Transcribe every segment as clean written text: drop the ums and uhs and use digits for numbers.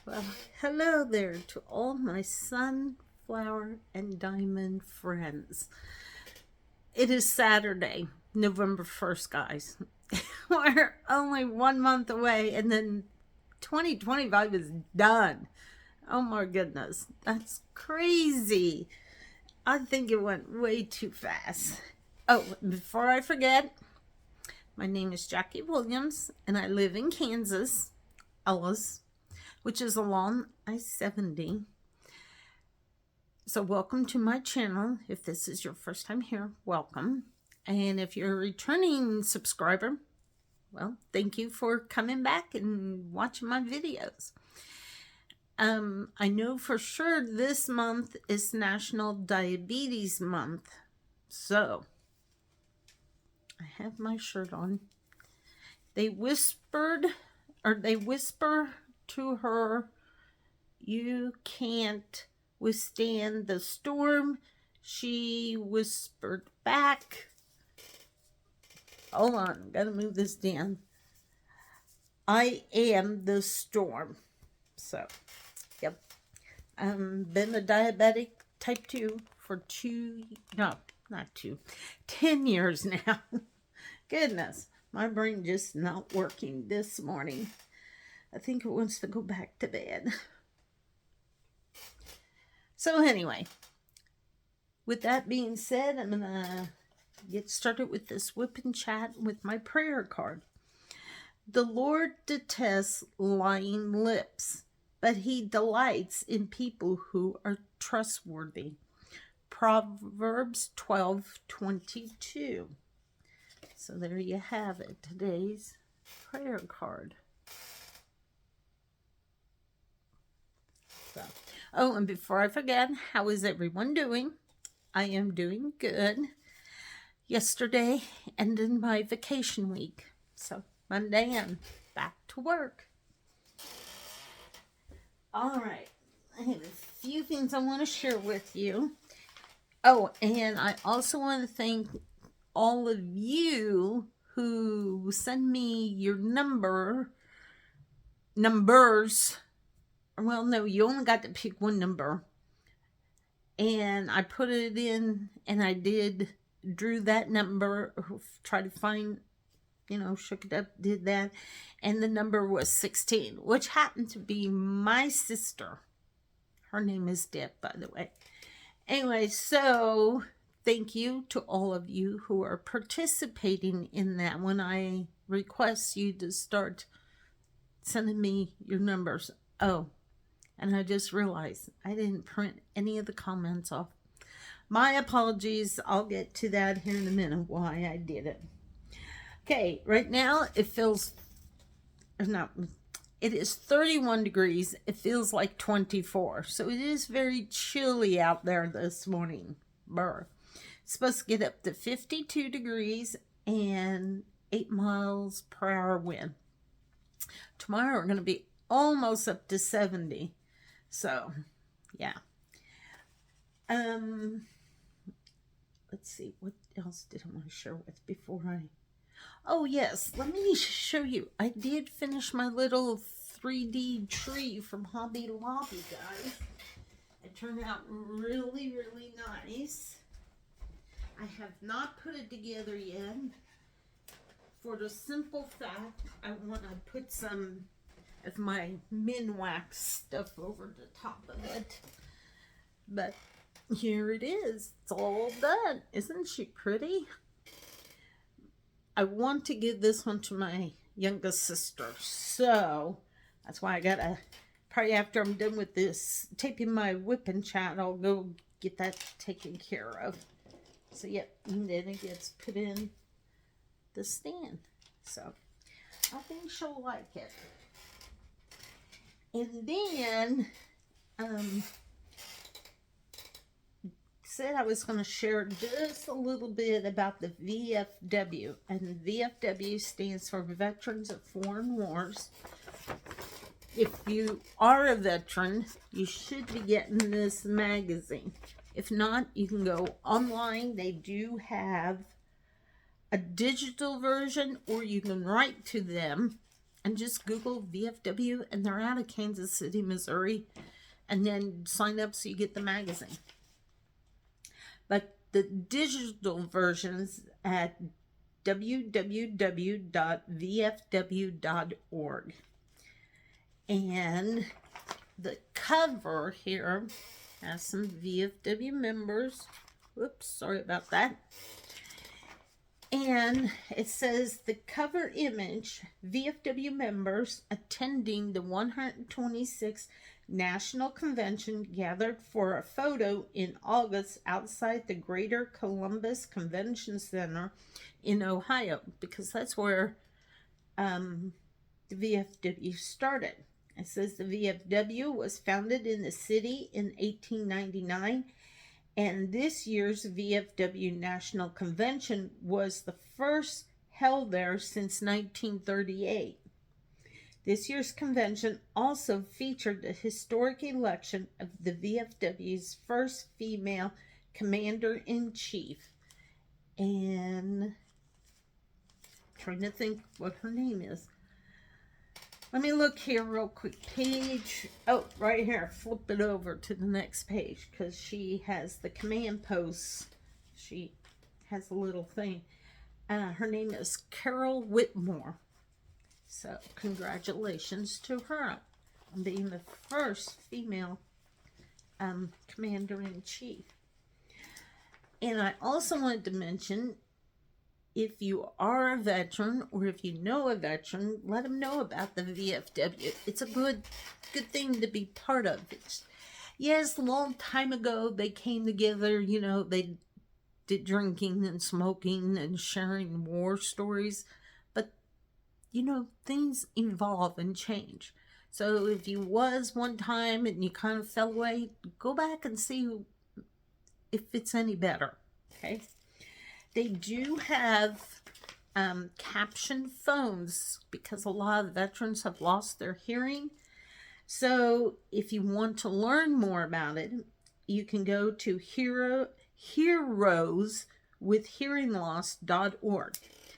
Well, hello there to all my sunflower and diamond friends. It is Saturday, November 1st, guys. We're only 1 month away, and then 2025 is done. Oh my goodness, that's crazy. I think it went way too fast. Oh, before I forget, my name is Jackie Williams, and I live in Kansas, Ellis, which is along I-70. So, welcome to my channel. If this is your first time here, welcome. And if you're a returning subscriber, well, thank you for coming back and watching my videos. I know for sure this month is National Diabetes Month. So, I have my shirt on. They whisper to her, "You can't withstand the storm." She whispered back, "Hold on, gotta move this down. I am the storm." So, yep. Been a diabetic type 2 for 10 years now. Goodness, my brain just not working this morning. I think it wants to go back to bed. So anyway, with that being said, I'm going to get started with this WIP and chat with my prayer card. The Lord detests lying lips, but he delights in people who are trustworthy. Proverbs 12:22. So there you have it, today's prayer card. So, oh, and before I forget, how is everyone doing? I am doing good. Yesterday ended my vacation week. So Monday I'm back to work. All right. I have a few things I want to share with you. Oh, and I also want to thank all of you who send me your numbers. Well, no, you only got to pick one number. And I put it in, and I drew that number, try to find, shook it up, did that. And the number was 16, which happened to be my sister. Her name is Deb, by the way. Anyway, so thank you to all of you who are participating in that when I request you to start sending me your numbers. Oh, and I just realized I didn't print any of the comments off. My apologies. I'll get to that here in a minute why I did it. Okay, right now it is 31 degrees. It feels like 24. So it is very chilly out there this morning. Brr. It's supposed to get up to 52 degrees and 8 miles per hour wind. Tomorrow we're going to be almost up to 70. So, yeah. Let's see, what else did I want to share with before I... Oh, yes, let me show you. I did finish my little 3D tree from Hobby Lobby, guys. It turned out really, really nice. I have not put it together yet. For the simple fact, I want to put some of my Minwax stuff over the top of it. But here it is. It's all done. Isn't she pretty? I want to give this one to my youngest sister. So that's why I gotta, probably after I'm done with this, taping my WIP and chat, I'll go get that taken care of. So yep, and then it gets put in the stand. So I think she'll like it. And then, said I was going to share just a little bit about the VFW. And VFW stands for Veterans of Foreign Wars. If you are a veteran, you should be getting this magazine. If not, you can go online. They do have a digital version, or you can write to them and just Google VFW, and they're out of Kansas City, Missouri, and then sign up so you get the magazine. But the digital versions at www.vfw.org. And the cover here has some VFW members. Whoops, sorry about that. And it says the cover image, VFW members attending the 126th National Convention gathered for a photo in August outside the Greater Columbus Convention Center in Ohio, because that's where the VFW started. It says the VFW was founded in the city in 1899, and this year's VFW National Convention was the first held there since 1938. This year's convention also featured the historic election of the VFW's first female commander-in-chief. And I'm trying to think what her name is. Let me look here real quick. Page, oh, right here. Flip it over to the next page because she has the command posts. She has a little thing. Her name is Carol Whitmore. So, congratulations to her on being the first female commander-in-chief. And I also wanted to mention, if you are a veteran or if you know a veteran, let them know about the VFW. It's a good thing to be part of. Yes, a long time ago they came together, you know, they did drinking and smoking and sharing war stories. But, you know, things evolve and change. So if you was one time and you kind of fell away, go back and see if it's any better, okay? They do have caption phones because a lot of veterans have lost their hearing. So if you want to learn more about it, you can go to heroeswithhearingloss.org.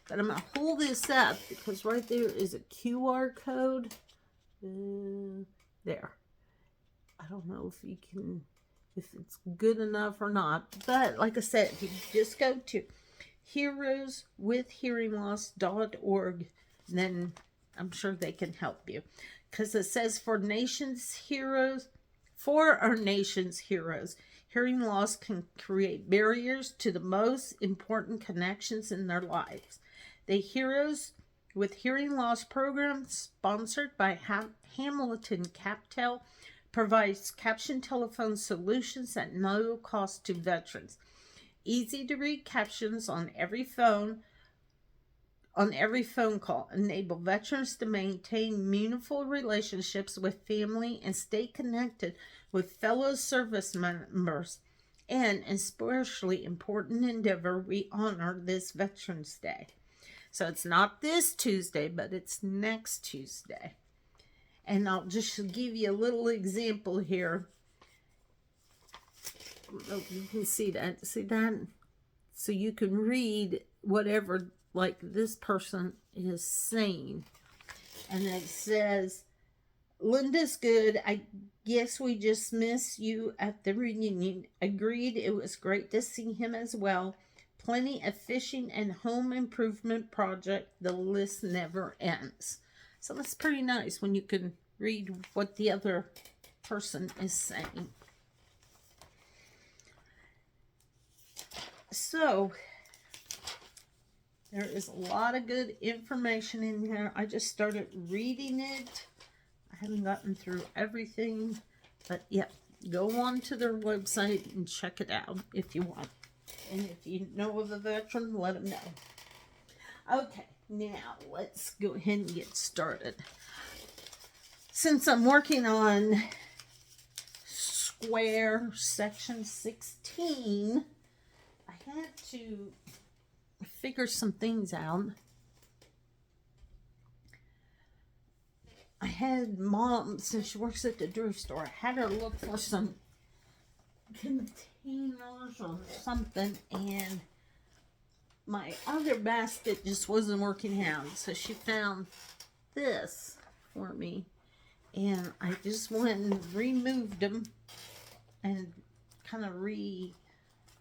But I'm going to hold this up because right there is a QR code. There. I don't know if you can, if it's good enough or not. But like I said, if you just go to heroeswithhearingloss.org, then I'm sure they can help you. Because it says for our nation's heroes, hearing loss can create barriers to the most important connections in their lives. The Heroes with Hearing Loss program, sponsored by Hamilton Captel, provides caption telephone solutions at no cost to veterans. Easy to read captions on every phone call enable veterans to maintain meaningful relationships with family and stay connected with fellow service members. And especially important endeavor, we honor this Veterans Day. So it's not this Tuesday, but it's next Tuesday. And I'll just give you a little example here. Oh, you can see that. See that? So you can read whatever, like, this person is saying. And it says, Linda's good. I guess we just miss you at the reunion. Agreed. It was great to see him as well. Plenty of fishing and home improvement project. The list never ends. So that's pretty nice when you can read what the other person is saying. So there is a lot of good information in here. I just started reading it. I haven't gotten through everything, but yeah, go on to their website and check it out if you want. And if you know of a veteran, let them know. Okay, now let's go ahead and get started. Since I'm working on Square Section 16, I had to figure some things out. I had Mom, since she works at the thrift store, I had her look for some containers or something, and my other basket just wasn't working out. So she found this for me. And I just went and removed them and kind of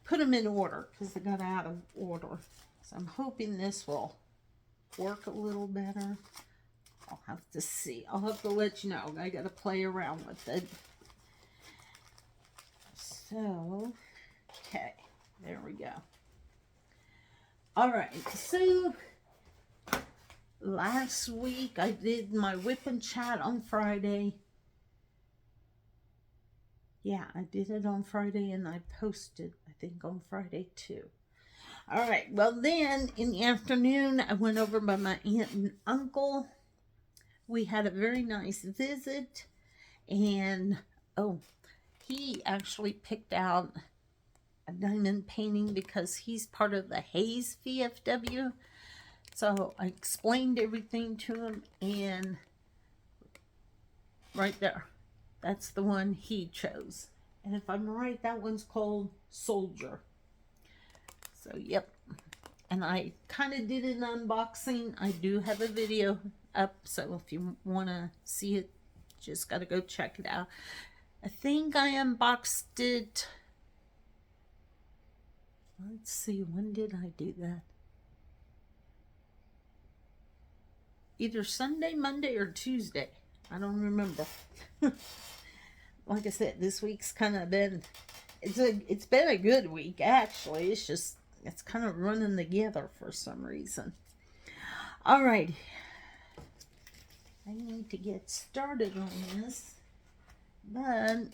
put them in order because they got out of order. So I'm hoping this will work a little better. I'll have to see. I'll have to let you know. I got to play around with it. So, okay, there we go. All right, so last week I did my WIP and chat on Friday. Yeah, I did it on Friday and I posted, I think, on Friday too. All right, well then in the afternoon I went over by my aunt and uncle. We had a very nice visit, and he actually picked out a diamond painting because he's part of the Hayes VFW. So I explained everything to him, and right there, that's the one he chose. And if I'm right, that one's called Soldier. So, yep. And I kind of did an unboxing. I do have a video up, so if you want to see it, just got to go check it out. I think I unboxed it. Let's see, when did I do that? Either Sunday, Monday, or Tuesday. I don't remember. Like I said, this week's kind of been, it's been a good week, actually. It's kind of running together for some reason. All right. I need to get started on this, but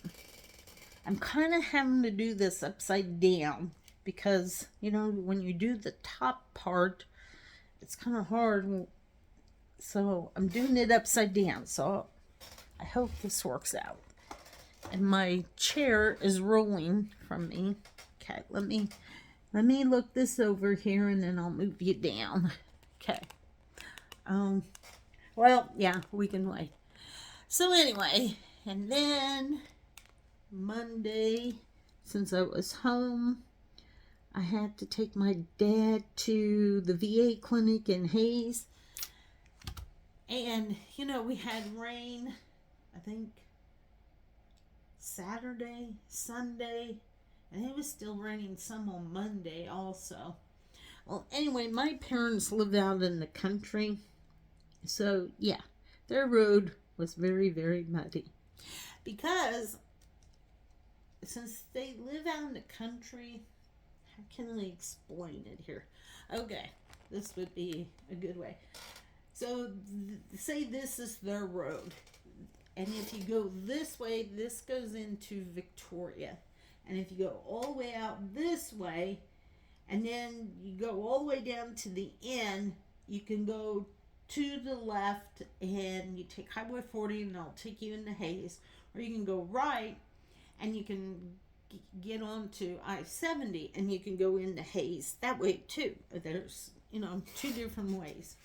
I'm kind of having to do this upside down because, you know, when you do the top part, it's kind of hard. So I'm doing it upside down. So I hope this works out. And my chair is rolling from me. Okay, let me look this over here and then I'll move you down. Okay. Well, yeah, we can wait. So anyway, and then Monday, since I was home, I had to take my dad to the VA clinic in Hayes. And, you know, we had rain, I think, Saturday, Sunday, and it was still raining some on Monday also. Well, anyway, my parents live out in the country. So, yeah, their road was very, very muddy. Because since they live out in the country, how can I explain it here? Okay, this would be a good way. So, say this is their road. And if you go this way, this goes into Victoria. And if you go all the way out this way, and then you go all the way down to the end, you can go to the left and you take Highway 40 and I'll take you into Hayes. Or you can go right and you can get on to I-70 and you can go into Hayes that way too. There's, you know, two different ways.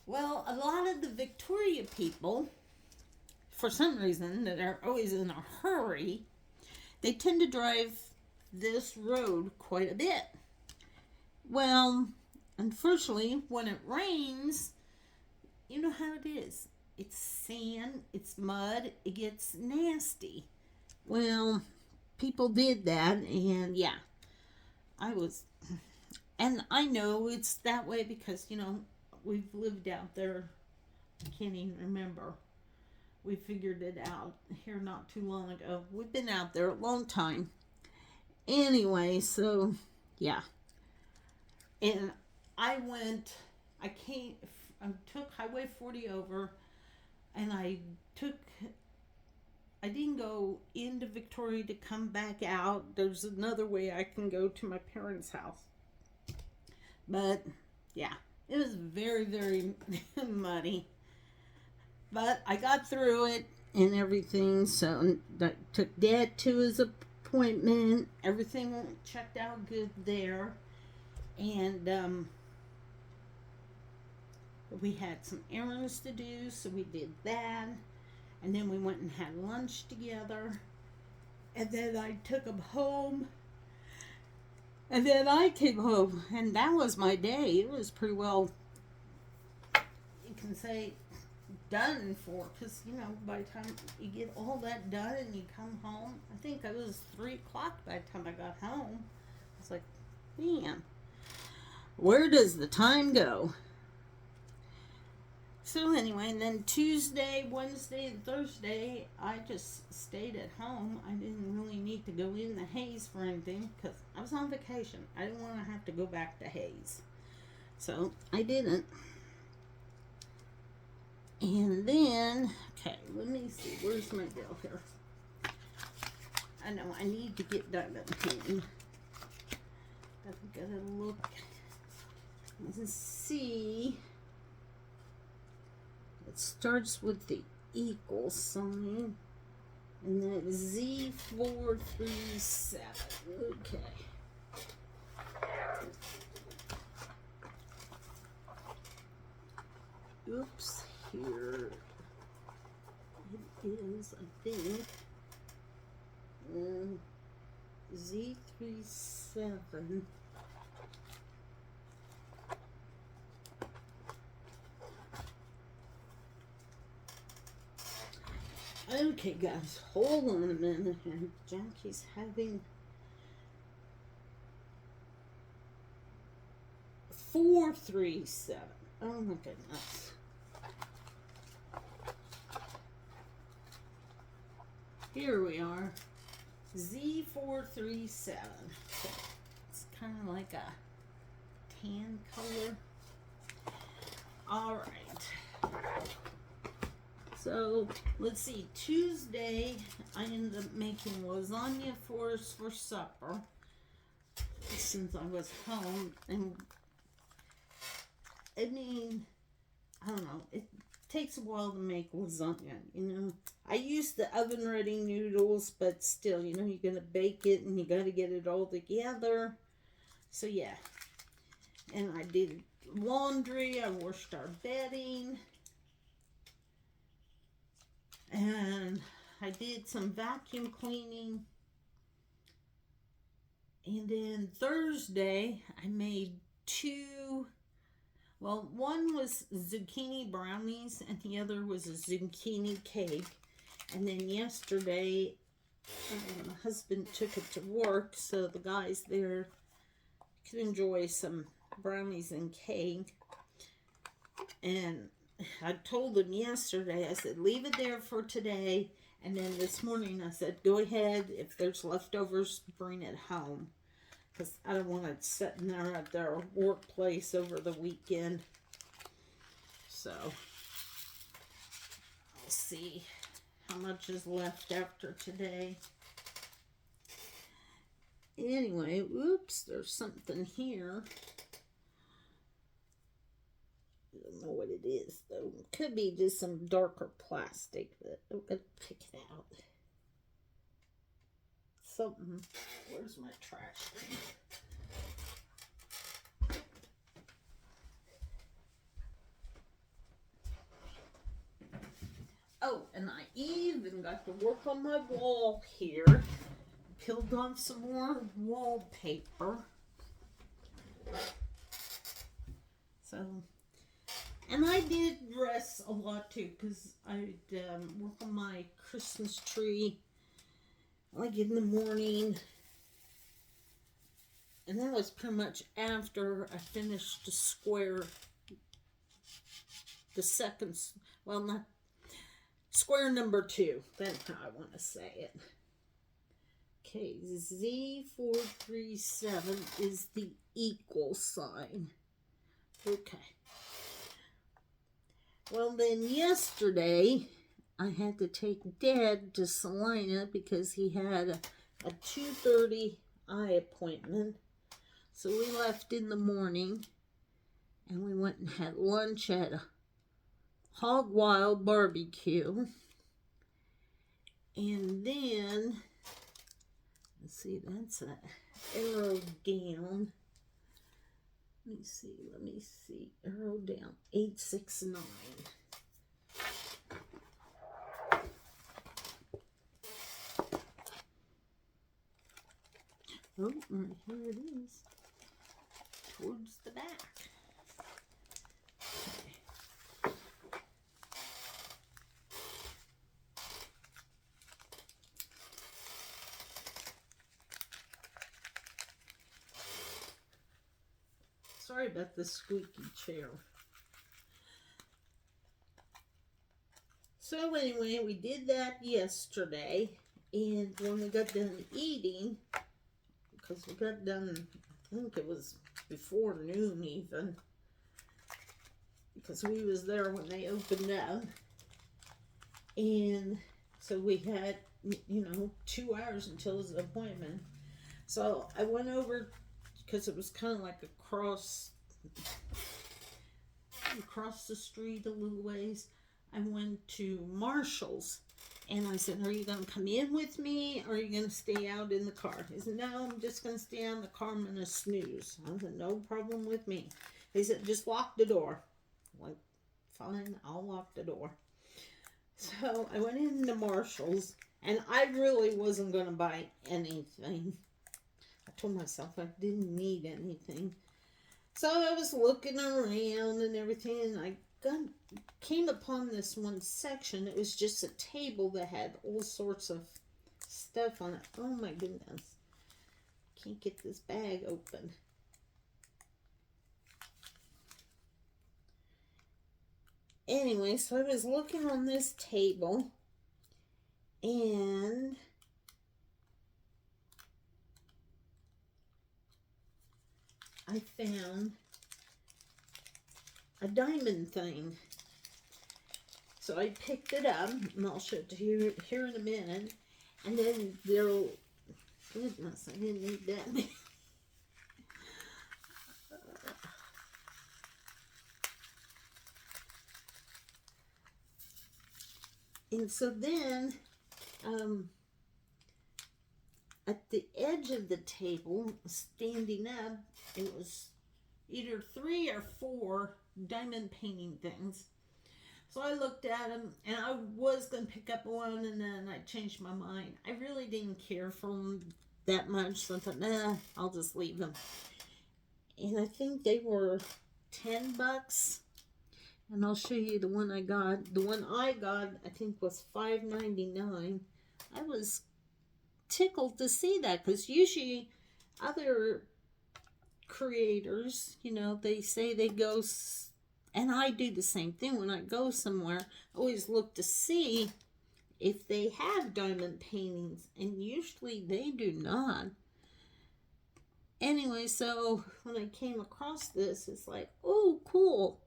Well, a lot of the Victoria people, for some reason, that are always in a hurry, they tend to drive this road quite a bit. Well, unfortunately, when it rains, you know how it is. It's sand, it's mud, it gets nasty. Well, people did that, and yeah, and I know it's that way because, you know, we've lived out there, I can't even remember. We figured it out here not too long ago. We've been out there a long time. Anyway, so, yeah. And I took Highway 40 over, and I didn't go into Victoria to come back out. There's another way I can go to my parents' house. But, yeah, it was very, very muddy. But I got through it and everything, so I took Dad to his appointment. Everything checked out good there. And we had some errands to do, so we did that. And then we went and had lunch together. And then I took him home. And then I came home, and that was my day. It was pretty well can say done for, because, you know, by the time you get all that done and you come home, I think it was 3 o'clock by the time I got home. It's like, man, where does the time go? So anyway, and then Tuesday, Wednesday, and Thursday, I just stayed at home. I didn't really need to go in the haze for anything because I was on vacation. I didn't want to have to go back to haze. So I didn't. And then, okay, let me see. Where's my girl here? I know I need to get diamond painting. I've got to look and see. It starts with the equal sign, and then Z437. Okay. Oops, here it is, I think. Z37. Okay, guys, hold on a minute. Jackie's having 437. Oh my goodness. Here we are. Z437. It's kind of like a tan color. All right. So, let's see. Tuesday, I ended up making lasagna for us for supper. Since I was home. And, I mean, I don't know. It takes a while to make lasagna, you know. I use the oven-ready noodles, but still, you know, you're going to bake it and you got to get it all together. So, yeah. And I did laundry. I washed our bedding. And I did some vacuum cleaning. And then Thursday, I made 2, well, one was zucchini brownies and the other was a zucchini cake. And then yesterday, my husband took it to work, so the guys there could enjoy some brownies and cake. And I told them yesterday, I said, leave it there for today. And then this morning I said, go ahead. If there's leftovers, bring it home. Because I don't want it sitting there at their workplace over the weekend. So, I'll see how much is left after today. Anyway, oops, there's something here. I don't know what it is, though. It could be just some darker plastic, but I'm going to pick it out. Something. Where's my trash can? Oh, and I even got to work on my wall here. Peeled off some more wallpaper. So, and I did dress a lot too, because I'd work on my Christmas tree, like in the morning. And that was pretty much after I finished the square, the second, well, not, square number 2. That's how I want to say it. Okay, Z437 is the equal sign. Okay. Well, then yesterday, I had to take Dad to Salina because he had a 2:30 eye appointment. So we left in the morning, and we went and had lunch at a Hog Wild barbecue. And then, let's see, that's an arrow down. Let me see, arrow down, 869. Oh, right here it is, towards the back. Okay. about the squeaky chair. So anyway, we did that yesterday, and when we got done eating, because we got done, I think it was before noon even, because we was there when they opened up, and so we had, 2 hours until his appointment. So I went over, because it was kind of like across the street a little ways. I went to Marshall's, and I said, "Are you going to come in with me, or are you going to stay out in the car?" He said, "No, I'm just going to stay out in the car. I'm going to snooze." I said, "No problem with me." He said, "Just lock the door." I'm like, fine, I'll lock the door. So I went into Marshall's, and I really wasn't going to buy anything. I told myself I didn't need anything. So I was looking around and everything, and I came upon this one section. It was just a table that had all sorts of stuff on it. Oh my goodness. Can't get this bag open. Anyway, so I was looking on this table, and I found a diamond thing. So I picked it up, and I'll show it to you here in a minute. And then goodness, I didn't need that. And so then, at the edge of the table, standing up, it was either 3 or 4 diamond painting things. So I looked at them, and I was going to pick up one, and then I changed my mind. I really didn't care for them that much, so I thought, nah, I'll just leave them. And I think they were $10. And I'll show you the one I got. The one I got, I think, was $5.99. I was tickled to see that, because usually other creators, they say they go, and I do the same thing when I go somewhere. I always look to see if they have diamond paintings, and usually they do not. Anyway, so when I came across this, it's like, oh, cool.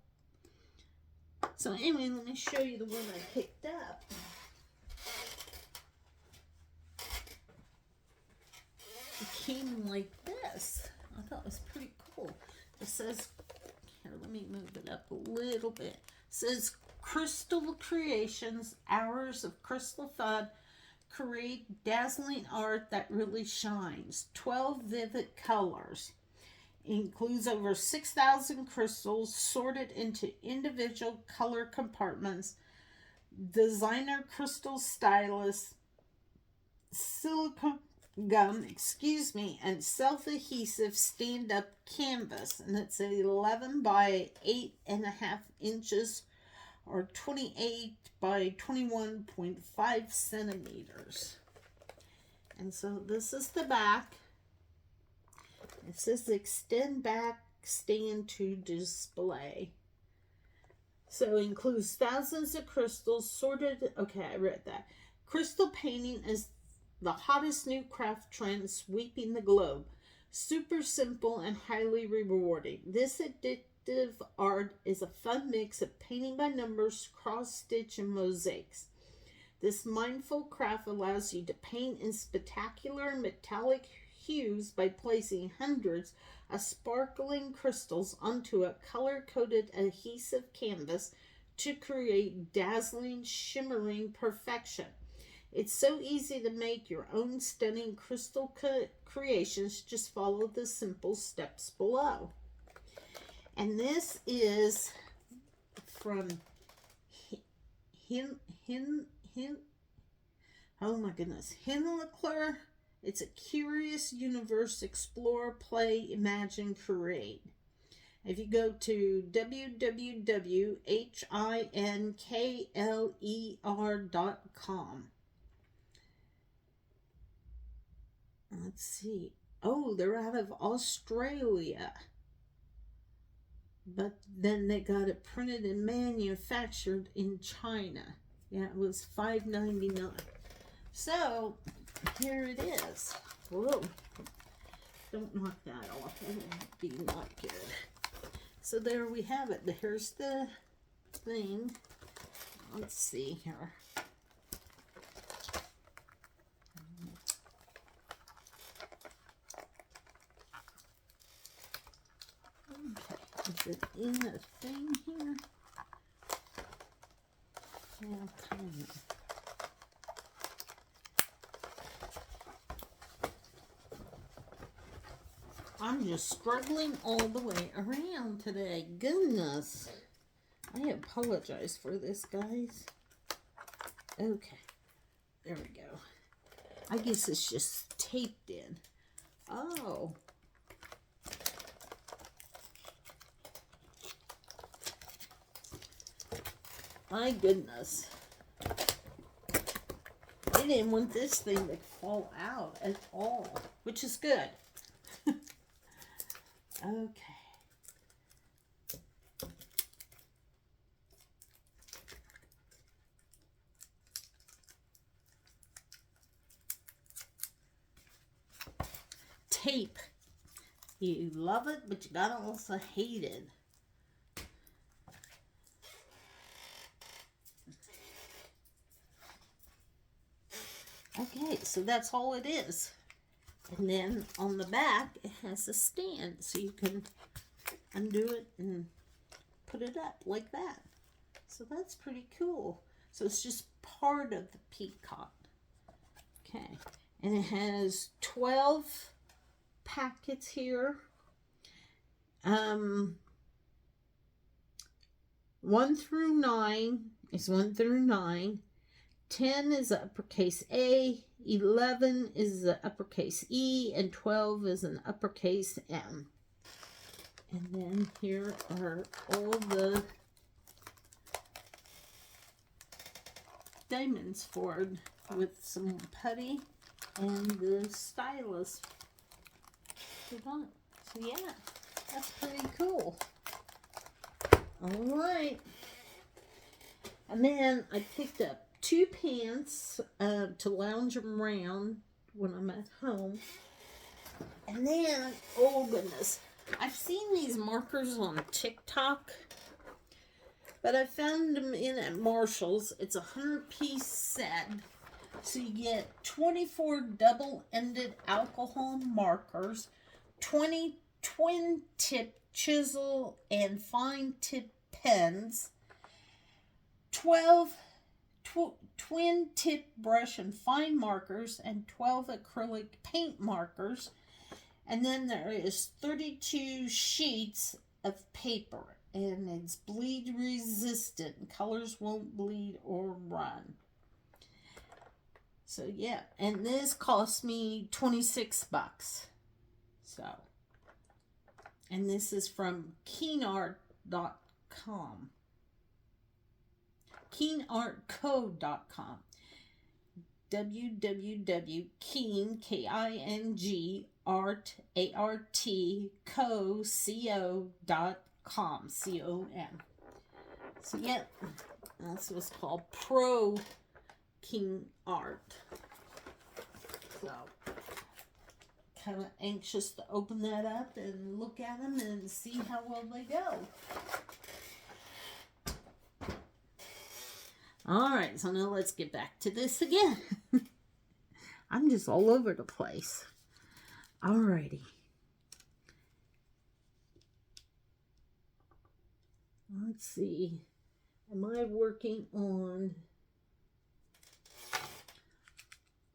So anyway, let me show you the one I picked up. It came like this. I thought it was pretty cool. It says, here, let me move it up a little bit. It says, Crystal Creations, Hours of Crystal Fun, create dazzling art that really shines. 12 vivid colors. Includes over 6,000 crystals sorted into individual color compartments. Designer crystal stylus, silicone gum, and self-adhesive stand-up canvas. And it's 11 by 8.5 inches or 28 by 21.5 centimeters. And so this is the back. It says extend back stand to display. So it includes thousands of crystals sorted. Okay, I read that. Crystal painting is the hottest new craft trend sweeping the globe. Super simple and highly rewarding. This addictive art is a fun mix of painting by numbers, cross stitch, and mosaics. This mindful craft allows you to paint in spectacular metallic hues by placing hundreds of sparkling crystals onto a color-coded adhesive canvas to create dazzling, shimmering perfection. It's so easy to make your own stunning crystal creations. Just follow the simple steps below. And this is from Hinlickler. It's a curious universe, explore, play, imagine, create. If you go to www.hinkler.com. Let's see. Oh, they're out of Australia. but then they got it printed and manufactured in China. Yeah, it was $5.99. So here it is. Whoa. Don't knock that off. That would be not good. So there we have it. Here's the thing. Let's see here. Okay, is it in a thing here? Yeah, kind of. I'm just struggling all the way around today. Goodness. I apologize for this, guys. Okay. There we go. I guess it's just taped in. Oh. My goodness. I didn't want this thing to fall out at all, which is good. Okay. Tape. You love it, but you gotta also hate it. Okay, so that's all it is. And then on the back, it has a stand, so you can undo it and put it up like that. So that's pretty cool. So it's just part of the peacock. Okay, and it has 12 packets here. 1 through 9 is 1 through 9. 10 is the uppercase A, 11 is the uppercase E, and 12 is an uppercase M. And then here are all the diamonds for it with some putty and the stylus put on. So yeah, that's pretty cool. All right. And then I picked up 2 pants to lounge around when I'm at home. And then, oh goodness, I've seen these markers on TikTok, but I found them in at Marshall's. It's a 100-piece set. So you get 24 double-ended alcohol markers, 20 twin-tip chisel and fine-tip pens, 12 twin-tip brush and fine markers, and 12 acrylic paint markers. And then there is 32 sheets of paper, and it's bleed resistant. Colors won't bleed or run. So yeah, and this cost me $26. So, and this is from keenart.com. keenartco.com. www.keen, K-I-N-G, art, A-R-T, co, C-O.com, C-O-M. So yeah, that's what's called Pro King Art. So, kind of anxious to open that up and look at them and see how well they go. Alright, so now let's get back to this again. I'm just all over the place. Alrighty. Let's see. Am I working on...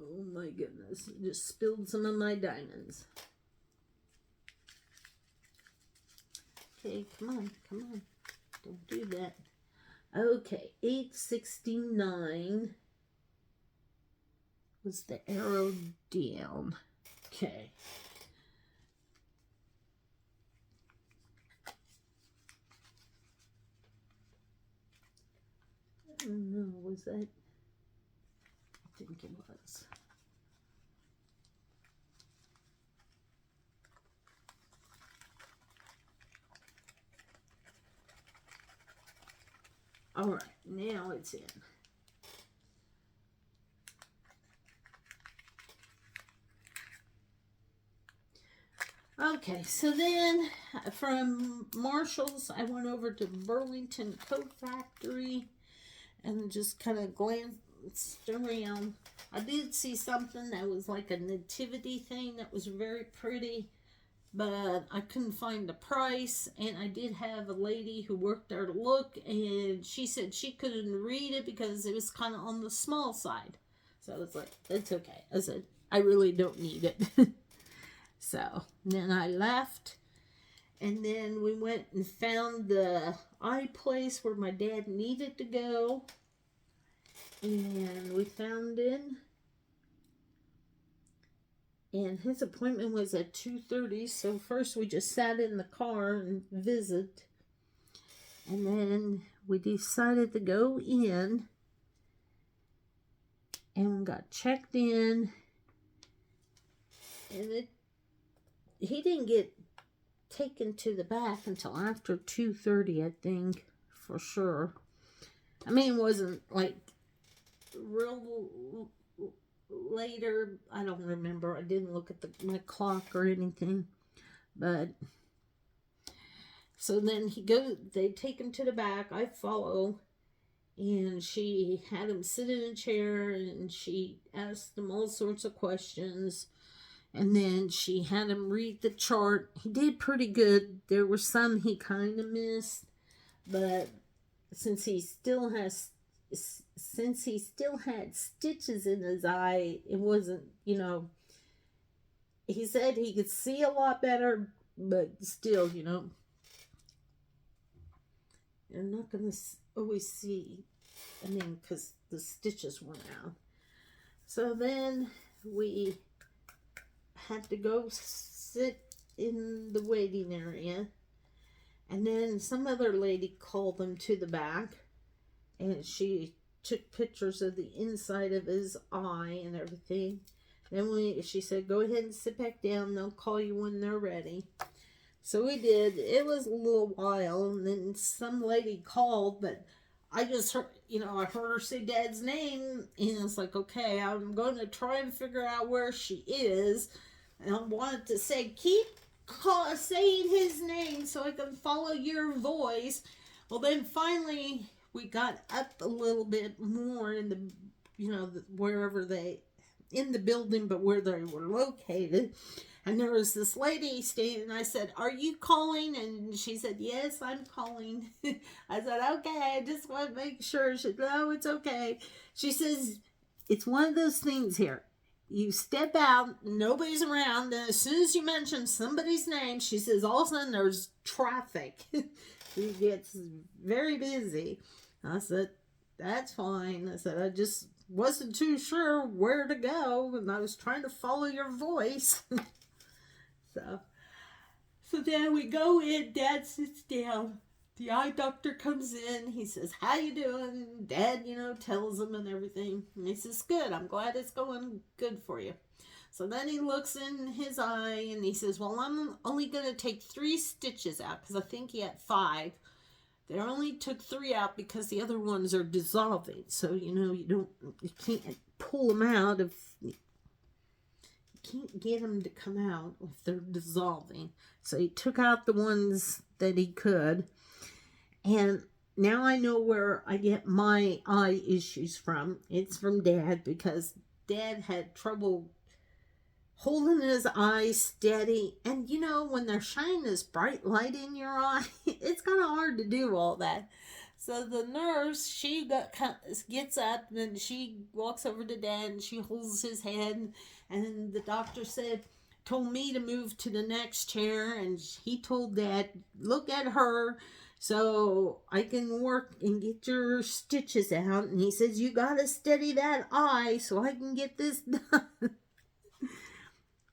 Oh my goodness, I just spilled some of my diamonds. Okay, come on. Don't do that. Okay, 869 was the arrow down. Okay. No, was that? I think it was. All right, now it's in. Okay, so then from Marshall's, I went over to Burlington Coat Factory and just kind of glanced around. I did see something that was like a nativity thing that was very pretty, but I couldn't find the price. And I did have a lady who worked there to look, and she said she couldn't read it because it was kind of on the small side. So I was like, it's okay. I said, I really don't need it. So then I left, and then we went and found the eye place where my dad needed to go, and we found it. And his appointment was at 2:30, so first we just sat in the car and visit. And then we decided to go in and got checked in. And he didn't get taken to the back until after 2:30, I think, for sure. I mean, it wasn't like real later. I don't remember. I didn't look at my clock or anything. But so then they take him to the back. I follow, and she had him sit in a chair, and she asked him all sorts of questions. And then she had him read the chart. He did pretty good. There were some he kind of missed, but since he still had stitches in his eye, it wasn't, he said he could see a lot better, but still, you're not going to always see, because the stitches went out. So then we had to go sit in the waiting area, and then some other lady called him to the back, and she took pictures of the inside of his eye and everything. Then she said, go ahead and sit back down, they'll call you when they're ready. So we did. It was a little while, and then some lady called, but I just heard, I heard her say Dad's name, and it's like, okay, I'm going to try and figure out where she is. And I wanted to say, keep saying his name so I can follow your voice. Well, then finally we got up a little bit more in the, wherever in the building, but where they were located. And there was this lady standing, and I said, are you calling? And she said, yes, I'm calling. I said, okay, I just want to make sure. She said, no, it's okay. She says, it's one of those things here. You step out, nobody's around, and as soon as you mention somebody's name, she says, all of a sudden there's traffic. It gets very busy. I said, that's fine. I said, I just wasn't too sure where to go, and I was trying to follow your voice. So then we go in, Dad sits down. The eye doctor comes in. He says, how you doing? Dad, tells him and everything. And he says, good. I'm glad it's going good for you. So then he looks in his eye and he says, well, I'm only going to take 3 stitches out because I think he had 5. They only took 3 out because the other ones are dissolving. So, you can't pull them out if you can't get them to come out if they're dissolving. So he took out the ones that he could. And now I know where I get my eye issues from. It's from Dad, because Dad had trouble holding his eyes steady. And when they're shining this bright light in your eye, it's kind of hard to do all that. So the nurse, she gets up and she walks over to Dad and she holds his hand. And the doctor told me to move to the next chair, and he told Dad, look at her so I can work and get your stitches out. And he says, you got to steady that eye so I can get this done.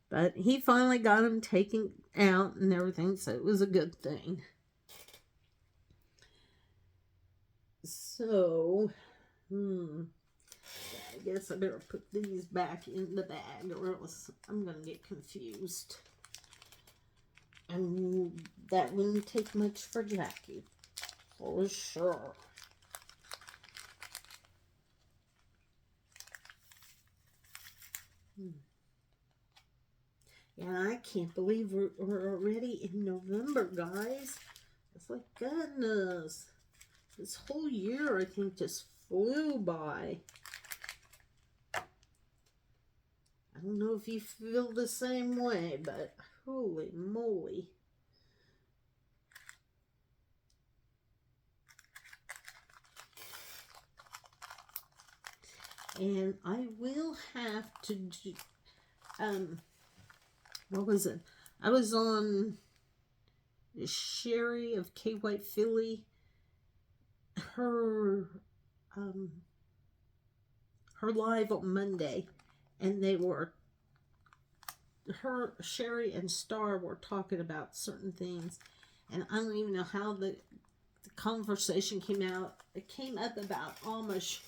But he finally got him taken out and everything, so it was a good thing. So, I guess I better put these back in the bag, or else I'm going to get confused. And that wouldn't take much for Jackie, for sure. Yeah, I can't believe we're already in November, guys. It's like, goodness. This whole year, I think, just flew by. I don't know if you feel the same way, but holy moly. And I will have to do, what was it? I was on Sherry of K White Philly, her live on Monday, and they were, Sherry and Star were talking about certain things, and I don't even know how the conversation came out. It came up about Amish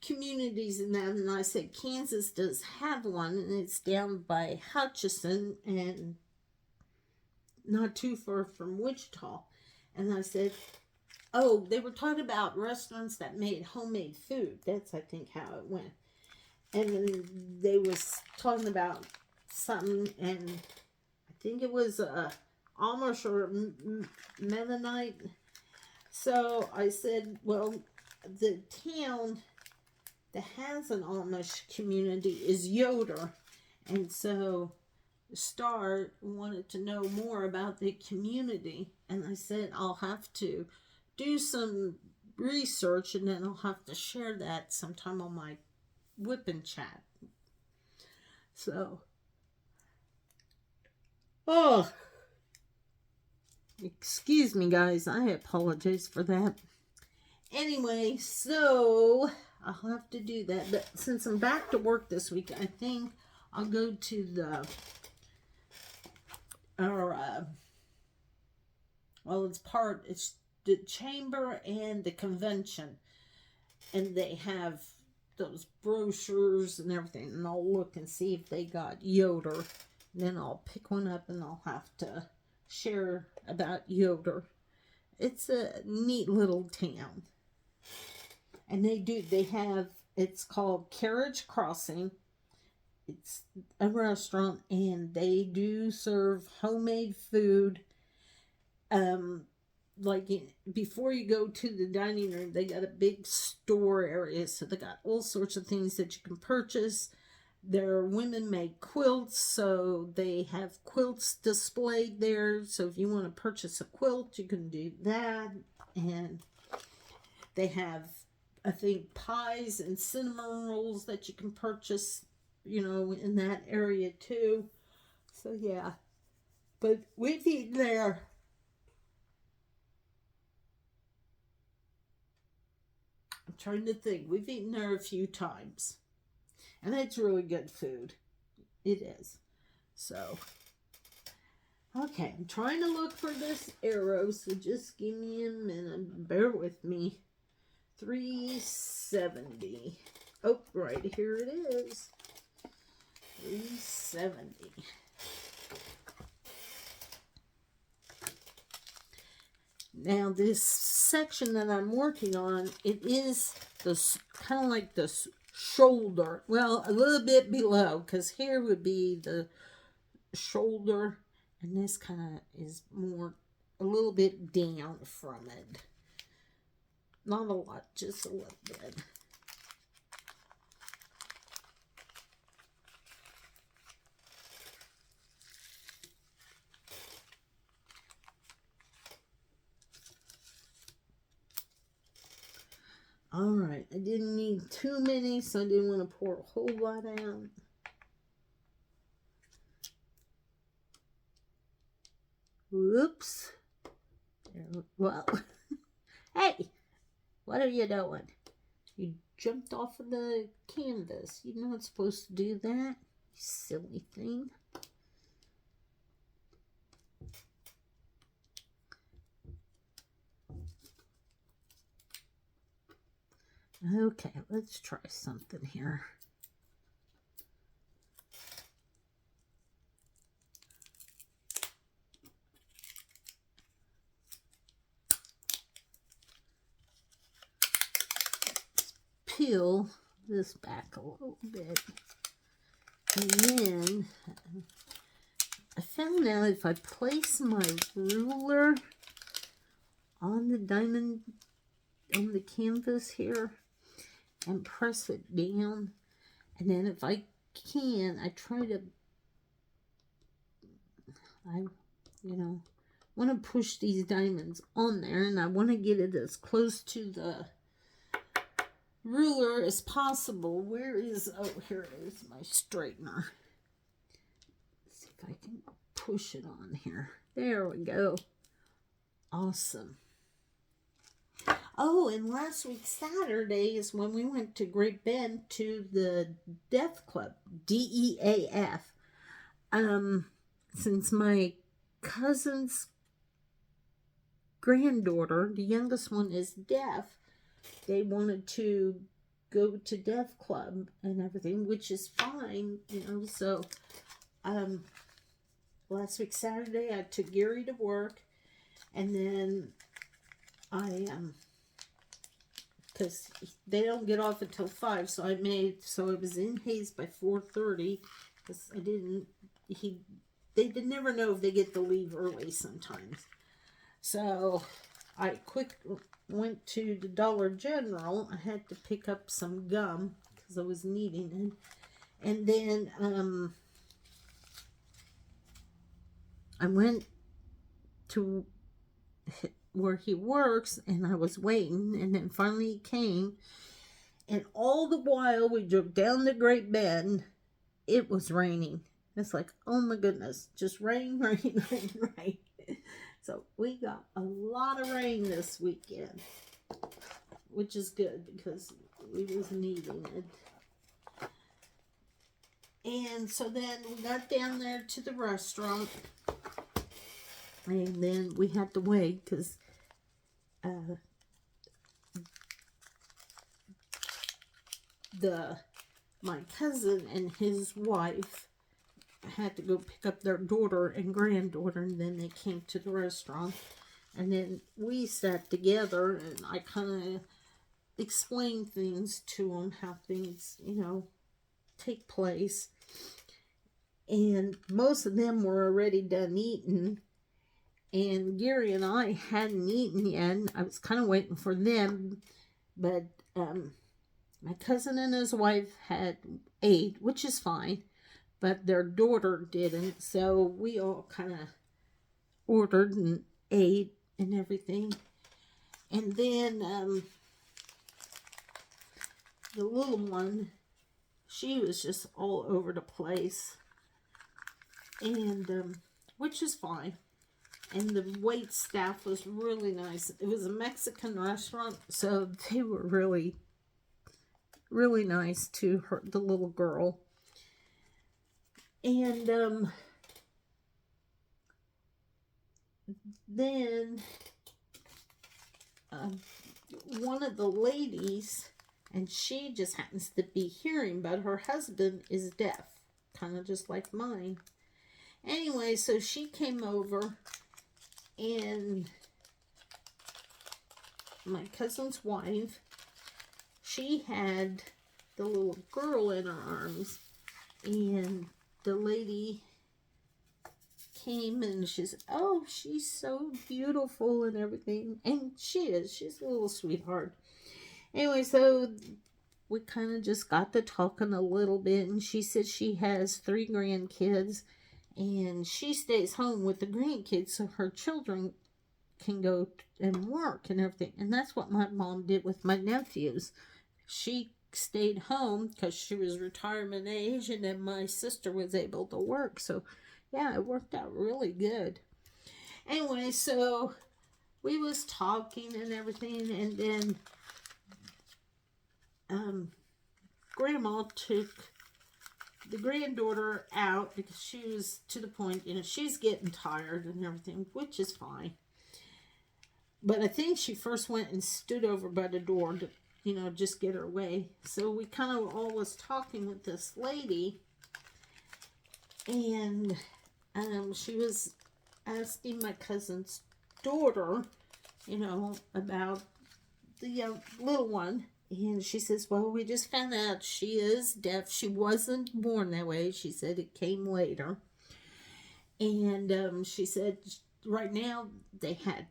communities and that, and I said Kansas does have one, and it's down by Hutchinson and not too far from Wichita. And I said, oh, they were talking about restaurants that made homemade food. That's, I think, how it went. And then they was talking about something, and I think it was Amish or Mennonite. So I said, well, the town that has an Amish community is Yoder. And so Star wanted to know more about the community. And I said, I'll have to do some research, and then I'll have to share that sometime on my WIP and chat. So, oh, excuse me, guys. I apologize for that. Anyway, so I'll have to do that. But since I'm back to work this week, I think I'll go to the, it's the chamber and the convention. And they have those brochures and everything. And I'll look and see if they got Yoder. And then I'll pick one up and I'll have to share about Yoder. It's a neat little town. And they have, it's called Carriage Crossing. It's a restaurant, and they do serve homemade food. Before you go to the dining room, they got a big store area, so they got all sorts of things that you can purchase. Their women make quilts, so they have quilts displayed there. So if you want to purchase a quilt, you can do that. And they have, I think, pies and cinnamon rolls that you can purchase, in that area too. So yeah, but we've eaten there. I'm trying to think. We've eaten there a few times, and it's really good food. It is. So, okay, I'm trying to look for this arrow, so just give me a minute. Bear with me. 370. Oh, right here it is. 370. Now, this section that I'm working on, it is the kind of like the shoulder. Well, a little bit below, because here would be the shoulder, and this kind of is more, a little bit down from it. Not a lot, just a little bit. Alright, I didn't need too many, so I didn't want to pour a whole lot out. Whoops. Well, hey, what are you doing? You jumped off of the canvas. You're not supposed to do that, you silly thing. Okay, let's try something here. Let's peel this back a little bit. And then I found out if I place my ruler on the diamond, on the canvas here, and press it down, and then if I can, I try to, want to push these diamonds on there, and I want to get it as close to the ruler as possible. Where is, oh, here it is, my straightener. Let's see if I can push it on here. There we go. Awesome. Oh, and last week Saturday is when we went to Great Bend to the Deaf Club, DEAF. Since my cousin's granddaughter, the youngest one, is deaf, they wanted to go to Deaf Club and everything, which is fine, so last week Saturday I took Gary to work, and then I because they don't get off until 5, so I was in Hayes by 4:30, because they never know if they get to leave early sometimes. So I went to the Dollar General. I had to pick up some gum because I was needing it. And then I went to where he works, and I was waiting, and then finally he came, and all the while we drove down the Great Bend, it was raining. It's like, oh my goodness, just rain, rain, rain, rain. So we got a lot of rain this weekend, which is good because we was needing it. And so then we got down there to the restaurant, and then we had to wait because my cousin and his wife had to go pick up their daughter and granddaughter, and then they came to the restaurant, and then we sat together, and I kind of explained things to them, how things, take place. And most of them were already done eating, and Gary and I hadn't eaten yet. I was kind of waiting for them, but my cousin and his wife had ate, which is fine, but their daughter didn't, so we all kind of ordered and ate and everything. And then the little one, she was just all over the place, and which is fine. And the wait staff was really nice. It was a Mexican restaurant, so they were really, really nice to her, the little girl. And then one of the ladies, and she just happens to be hearing, but her husband is deaf, kind of just like mine. Anyway, so she came over, and my cousin's wife, she had the little girl in her arms, and the lady came, and she said, oh, she's so beautiful and everything. And she's a little sweetheart. Anyway, so we kind of just got to talking a little bit, and she said she has 3 grandkids, and she stays home with the grandkids so her children can go and work and everything. And that's what my mom did with my nephews. She stayed home because she was retirement age, and then my sister was able to work. So yeah, it worked out really good. Anyway, so we was talking and everything, and then Grandma took the granddaughter out because she was to the point, she's getting tired and everything, which is fine. But I think she first went and stood over by the door to, just get her way. So we kind of all was talking with this lady, and she was asking my cousin's daughter, about the little one, And she says, well, we just found out she is deaf. She wasn't born that way. She said it came later. And she said right now they had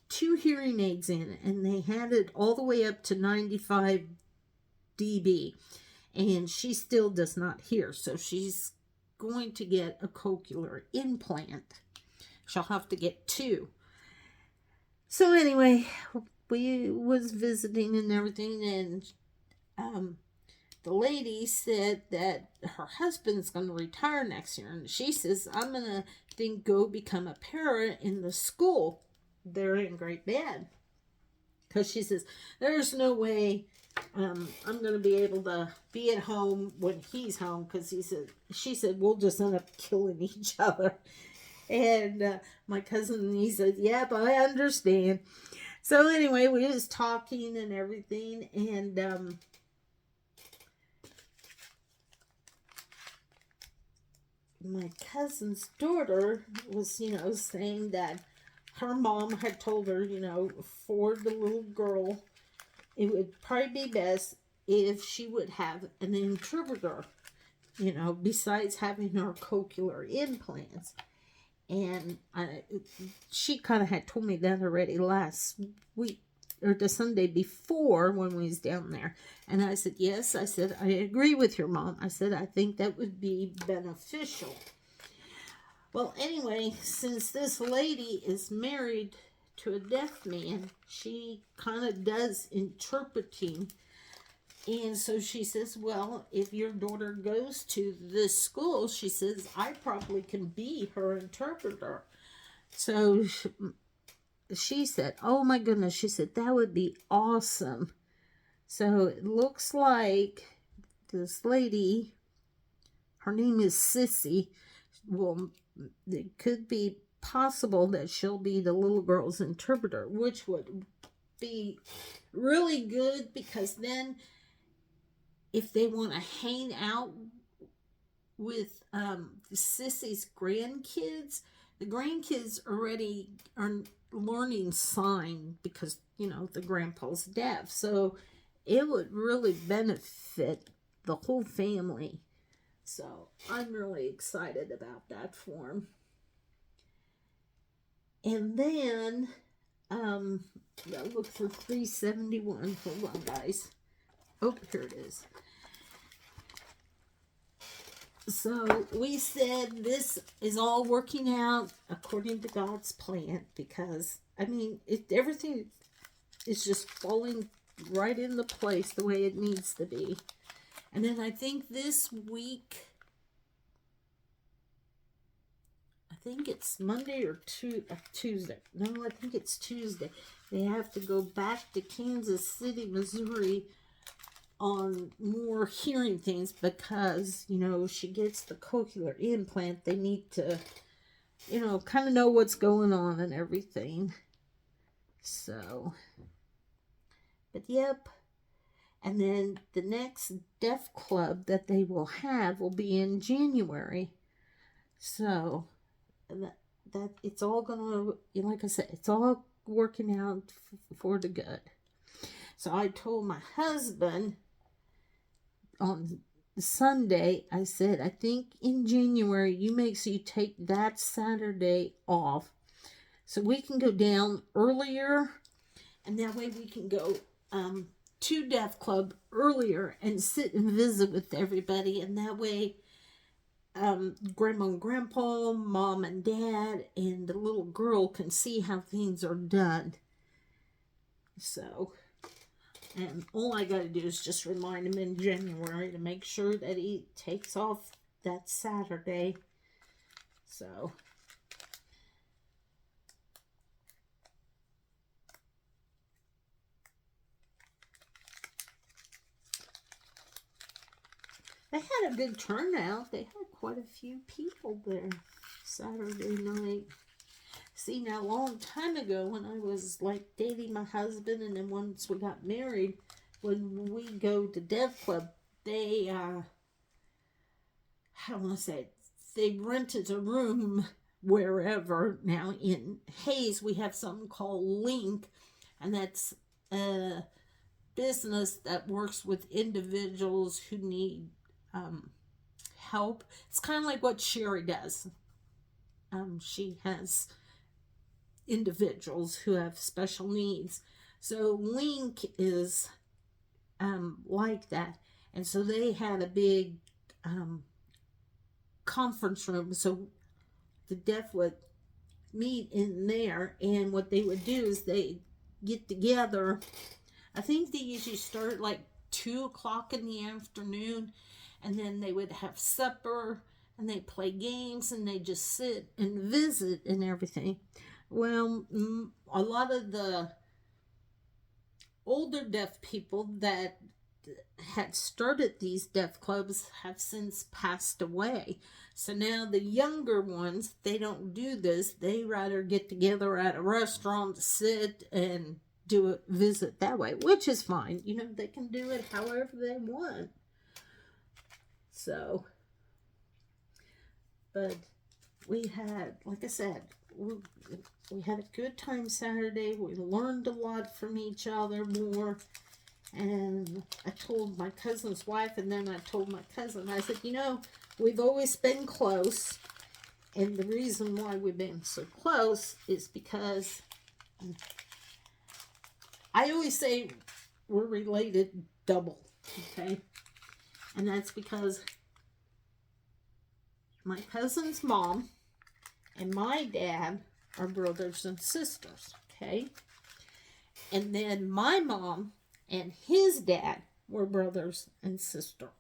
2 hearing aids in, and they had it all the way up to 95 dB. And she still does not hear. So she's going to get a cochlear implant. She'll have to get 2. So anyway, we was visiting and everything, and the lady said that her husband's going to retire next year, and she says, I'm going to go become a parent in the school they're in Great Bend, because she says there's no way I'm going to be able to be at home when he's home, because she said we'll just end up killing each other. And my cousin, he said, yep, I understand. So anyway, we was talking and everything, and my cousin's daughter was, saying that her mom had told her, for the little girl, it would probably be best if she would have an interpreter, besides having her cochlear implants. And she kind of had told me that already last week, or the Sunday before, when we was down there. And I said, yes, I said, I agree with your mom. I said, I think that would be beneficial. Well, anyway, since this lady is married to a deaf man, she kind of does interpreting. And so she says, well, if your daughter goes to this school, she says, I probably can be her interpreter. So she said, oh my goodness, she said, that would be awesome. So it looks like this lady, her name is Sissy, well, it could be possible that she'll be the little girl's interpreter, which would be really good, because then if they want to hang out with Sissy's grandkids, the grandkids already are learning sign, because, the grandpa's deaf. So it would really benefit the whole family. So I'm really excited about that for him. And then, I look for 371. Hold on, guys. Oh, here it is. So we said this is all working out according to God's plan, because, everything is just falling right into place the way it needs to be. And then I think this week, I think it's Monday or Tuesday. No, I think it's Tuesday. They have to go back to Kansas City, Missouri, on more hearing things, because, she gets the cochlear implant. They need to, kind of know what's going on and everything. So, but yep. And then the next deaf club that they will have will be in January. So that it's all gonna, like I said, it's all working out for the good. So I told my husband on Sunday, I said, I think in January you make sure you take that Saturday off, so we can go down earlier, and that way we can go to Deaf Club earlier and sit and visit with everybody, and that way Grandma and Grandpa, Mom and Dad, and the little girl can see how things are done. So, and all I got to do is just remind him in January to make sure that he takes off that Saturday. So, they had a good turnout. They had quite a few people there Saturday night. See, now a long time ago, when I was like dating my husband, and then once we got married, when we go to Dev Club, they, how do I want to say it? They rented a room wherever. Now in Hayes, we have something called Link, and that's business that works with individuals who need help. It's kind of like what Sherry does. She has individuals who have special needs. So Link is like that. And so they had a big conference room. So the deaf would meet in there, and what they would do is they get together. I think they usually start like 2 o'clock in the afternoon, and then they would have supper and they play games and they just sit and visit and everything. Well, a lot of the older deaf people that had started these deaf clubs have since passed away. So now the younger ones, they don't do this. They rather get together at a restaurant to sit and do a visit that way, which is fine. You know, they can do it however they want. So, but we had, like I said, we had a good time Saturday. We learned a lot from each other more. And I told my cousin's wife, and then I told my cousin, I said, you know, we've always been close. And the reason why we've been so close is because I always say we're related double, okay? And that's because my cousin's mom and my dad are brothers and sisters, okay? And then my mom and his dad were brothers and sisters.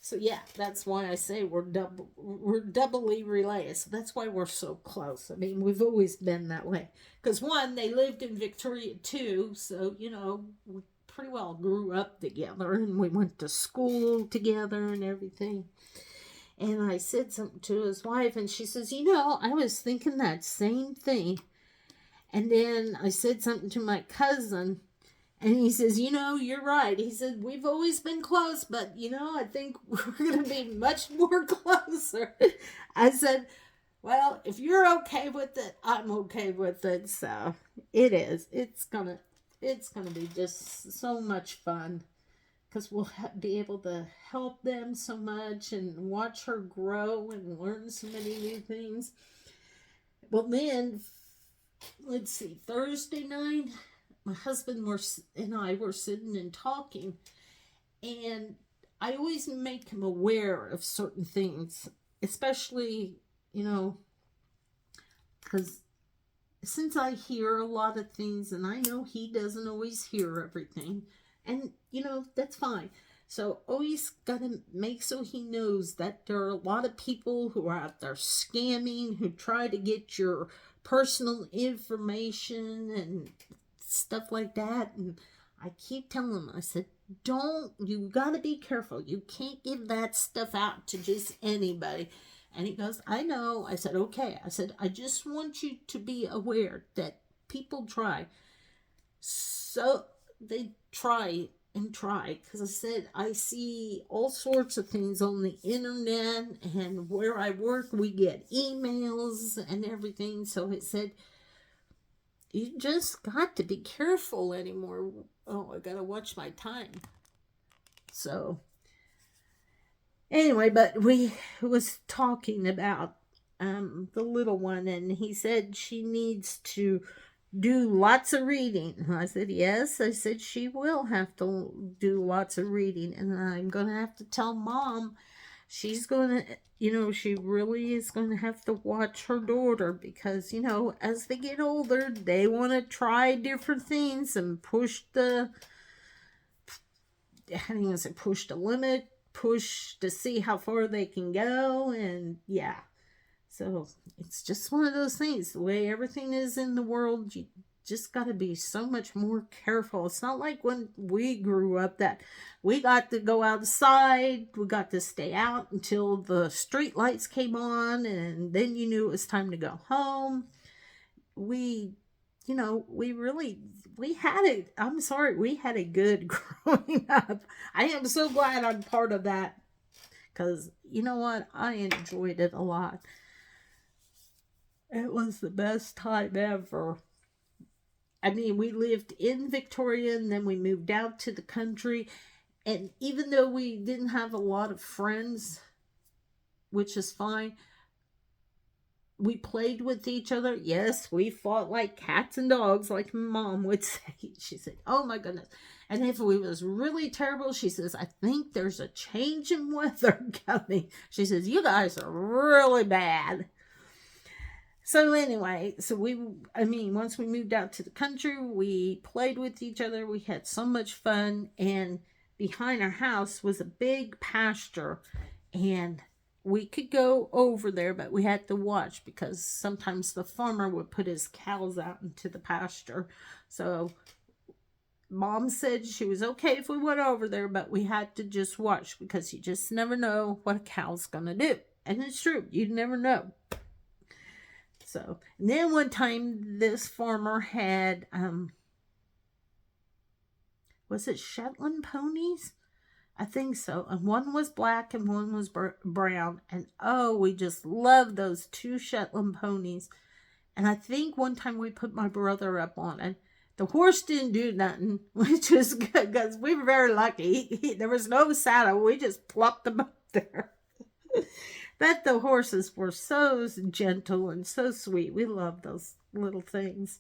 So yeah, that's why I say we're doubly related. So that's why we're so close. I mean, we've always been that way. Because one, they lived in Victoria too, so you know, we pretty well grew up together, and we went to school together and everything. And I said something to his wife, and she says, you know, I was thinking that same thing. And then I said something to my cousin, and he says, you know, you're right. He said, we've always been close, but, you know, I think we're going to be much more closer. I said, well, if you're okay with it, I'm okay with it. So it is. It's gonna be just so much fun, because we'll be able to help them so much and watch her grow and learn so many new things. Well, then, let's see, Thursday night, my husband and I were sitting and talking, and I always make him aware of certain things, especially, you know, because since I hear a lot of things, and I know he doesn't always hear everything, and, you know, that's fine. So always got to make so he knows that there are a lot of people who are out there scamming, who try to get your personal information and stuff like that. And I keep telling him, I said, you got to be careful. You can't give that stuff out to just anybody. And he goes, I know. I said, okay. I said, I just want you to be aware that people try. So they try and try, because I said I see all sorts of things on the internet, and where I work we get emails and everything. So it said, you just got to be careful anymore. Oh, I gotta watch my time. So anyway, but we was talking about the little one, and he said she needs to do lots of reading. I said, yes. I said, she will have to do lots of reading, and I'm going to have to tell Mom she's going to, you know, she really is going to have to watch her daughter, because, you know, as they get older, they want to try different things and push the limit, push to see how far they can go, and yeah. So it's just one of those things. The way everything is in the world, you just got to be so much more careful. It's not like when we grew up that we got to go outside. We got to stay out until the street lights came on, and then you knew it was time to go home. We had it. I'm sorry, we had a good growing up. I am so glad I'm part of that, because you know what? I enjoyed it a lot. It was the best time ever. I mean, we lived in Victoria and then we moved out to the country. And even though we didn't have a lot of friends, which is fine, we played with each other. Yes, we fought like cats and dogs, like Mom would say. She said, oh my goodness. And if we was really terrible, she says, I think there's a change in weather coming. She says, you guys are really bad. So anyway, once we moved out to the country, we played with each other. We had so much fun. And behind our house was a big pasture. And we could go over there, but we had to watch because sometimes the farmer would put his cows out into the pasture. So Mom said she was okay if we went over there, but we had to just watch because you just never know what a cow's gonna do. And it's true, you never know. So, and then one time this farmer had, was it Shetland ponies? I think so. And one was black and one was brown. And oh, we just loved those two Shetland ponies. And I think one time we put my brother up on it. The horse didn't do nothing, which was good because we were very lucky. There was no saddle. We just plopped him up there. But the horses were so gentle and so sweet. We loved those little things.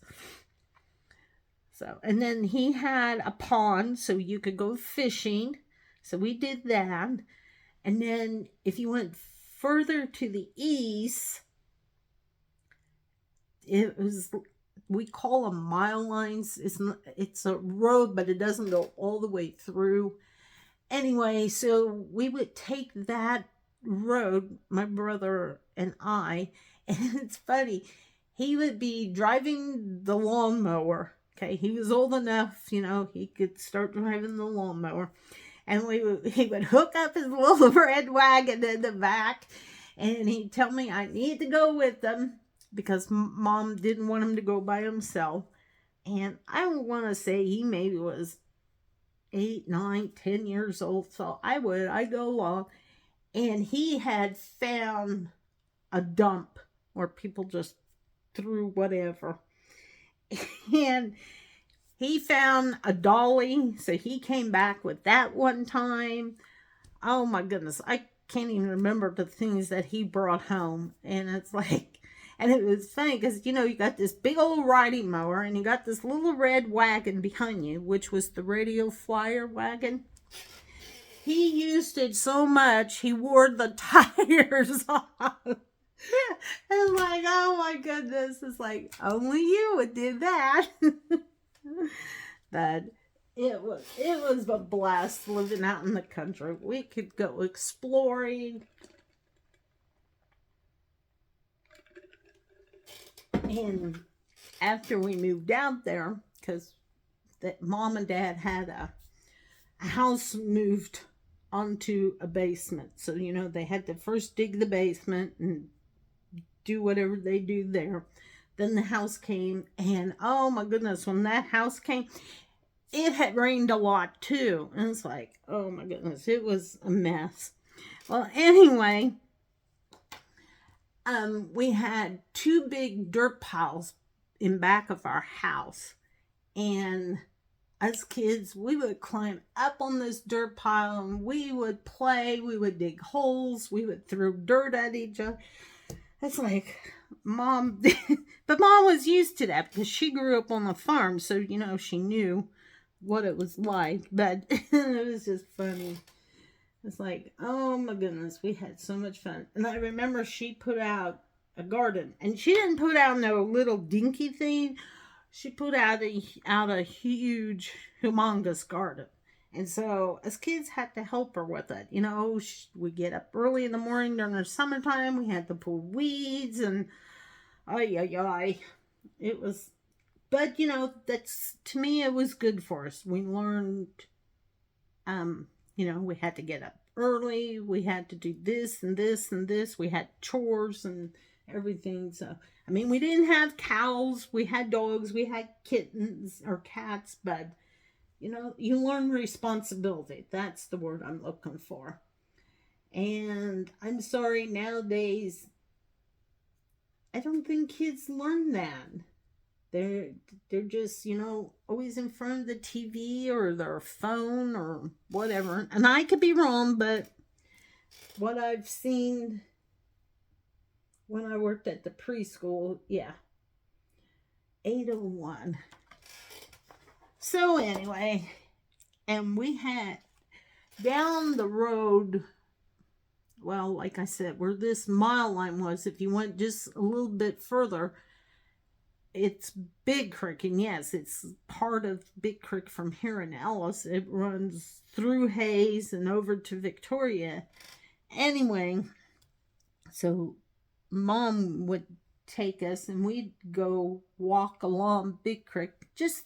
So, and then he had a pond so you could go fishing. So we did that. And then if you went further to the east, it was, we call them mile lines. It's a road, but it doesn't go all the way through. Anyway, so we would take that road, my brother and I, and it's funny. He would be driving the lawnmower. Okay, he was old enough, he could start driving the lawnmower. And he would hook up his little red wagon in the back, and he'd tell me I need to go with him because Mom didn't want him to go by himself. And I want to say he maybe was 8, 9, 10 years old. So I'd go along. And he had found a dump where people just threw whatever. And he found a dolly, so he came back with that one time. Oh my goodness, I can't even remember the things that he brought home. And it's like, and it was funny because, you got this big old riding mower and you got this little red wagon behind you, which was the radio flyer wagon. He used it so much, he wore the tires off. It's like, oh my goodness. It's like, only you would do that. But it was a blast living out in the country. We could go exploring. And after we moved out there, because Mom and Dad had a house moved onto a basement. So, they had to first dig the basement and do whatever they do there. Then the house came, and oh my goodness, when that house came, it had rained a lot too. And it's like, oh my goodness, it was a mess. Well, anyway, we had 2 big dirt piles in back of our house. And as kids, we would climb up on this dirt pile and we would play. We would dig holes. We would throw dirt at each other. It's like, Mom, but Mom was used to that because she grew up on a farm. So, she knew what it was like. But it was just funny. It's like, oh my goodness, we had so much fun. And I remember she put out a garden. And she didn't put out no little dinky thing. She put out a huge, humongous garden. And so, as kids, had to help her with it. We get up early in the morning during the summertime. We had to pull weeds and, it was, but, that's, to me, it was good for us. We learned, we had to get up early. We had to do this and this and this. We had chores and everything. So, we didn't have cows. We had dogs. We had kittens or cats, but you learn responsibility. That's the word I'm looking for. And I'm sorry, nowadays, I don't think kids learn that. they're just, always in front of the TV or their phone or whatever. And I could be wrong, but what I've seen when I worked at the preschool, yeah, 801. So anyway, and we had down the road, well, like I said, where this mile line was, if you went just a little bit further, it's Big Creek. And yes, it's part of Big Creek from here in Alice. It runs through Hayes and over to Victoria. Anyway, so Mom would take us and we'd go walk along Big Creek just